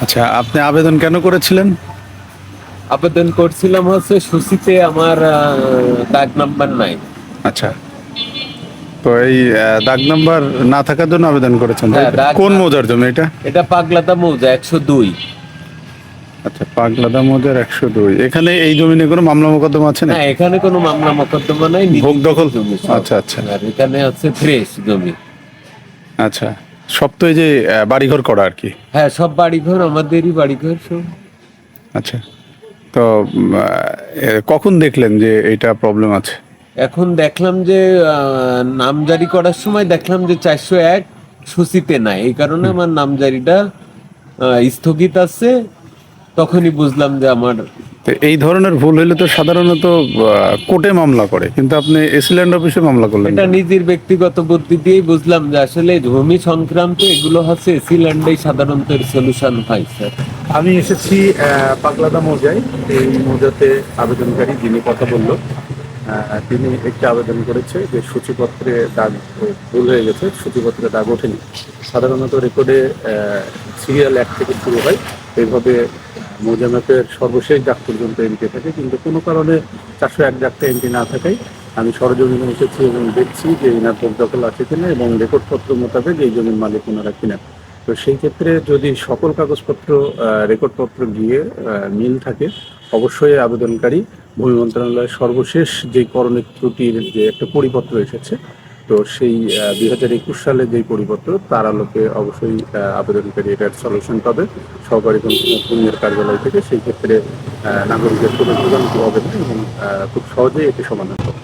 আচ্ছা, আপনি আবেদন কেন করেছিলেন? আবেদন করছিলাম হচ্ছে সূচিতে আমার দাগ নাম্বার নাই। আচ্ছা, তো এই দাগ নাম্বার না থাকার জন্য আবেদন করেছেন, তাই হ্যাঁ, তো? দাগ কোন না। মৌজার জন্য এটা? এটা পাগলাদা মৌজা 102। আচ্ছা, পাগলাদা মৌজার 102। এখানে এই জমিনে কোনো মামলা মোকদ্দমা আছে না? হ্যাঁ, এখানে কোনো মামলা মোকদ্দমা নাই, ভোগ নিজস্ব দখল? জমি সব। আচ্ছা আচ্ছা আর এখানে হচ্ছে ফ্রেশ জমি। আচ্ছা, সব তো এই যে বাড়িঘর করা আর কি। হ্যাঁ, সব বাড়িঘর আমাদেরই বাড়িঘর সব। আচ্ছা, তো কখন দেখলেন যে এটা প্রবলেম আছে? এখন দেখলাম যে নামজারি করার সময় দেখলাম যে 401 সূচিতে নাই, এই কারণে আমার নামজারিটা স্থগিত আছে। তখনই বুঝলাম যে আমার তো এই ধরনের ভুল হলে তো সাধারণত কোর্টে মামলা করে, কিন্তু আপনি এসি ল্যান্ড অফিসে মামলা করলেন এটা কেন? নিজের ব্যক্তিগত বুদ্ধি দিয়েই বুঝলাম যে আসলে জমি সংক্রান্ত এগুলো হচ্ছে এসি ল্যান্ডেই সাধারণত সলিউশন হয় স্যার। আমি এসেছি পাগলাদা মৌজায়। এই মৌজাতে আবেদনকারী যিনি কথা বললো, তিনি একটি আবেদন করেছে যে সূচিপত্রে দাগ ভুল হয়ে গেছে, সূচিপত্রে দাগ ওঠেনি। সাধারণত রেকর্ডে সিরিয়াল 1 থেকে শুরু হয়, এইভাবে মৌজা ম্যাপের সর্বশেষ দাগ পর্যন্ত এন্ট্রি থাকে, কিন্তু কোনো কারণে 401 দাগটা এন্ট্রি না থাকায় আমি সরজমিনে এসেছি এবং দেখছি যে এনার ভোগ দখল আছে কিনা এবং রেকর্ডপত্র মোতাবেক এই জমির মালিক ওনারা কিনা। তো সেই ক্ষেত্রে যদি সকল কাগজপত্র রেকর্ডপত্র গিয়ে মিল থাকে, অবশ্যই আবেদনকারী ভূমি মন্ত্রণালয়ের সর্বশেষ যে করণিক ত্রুটির যে একটা পরিপত্র এসেছে, তো সেই 2021 সালে যেই পরিপত্র, তার আলোকে অবশ্যই আবেদনকারী এটার সলিউশন পাবে সহকারী ভূমির কার্যালয় থেকে। সেই ক্ষেত্রে নাগরিকের কোনো ভোগান্তি হবে না এবং খুব সহজেই এটি সমাধান হবে।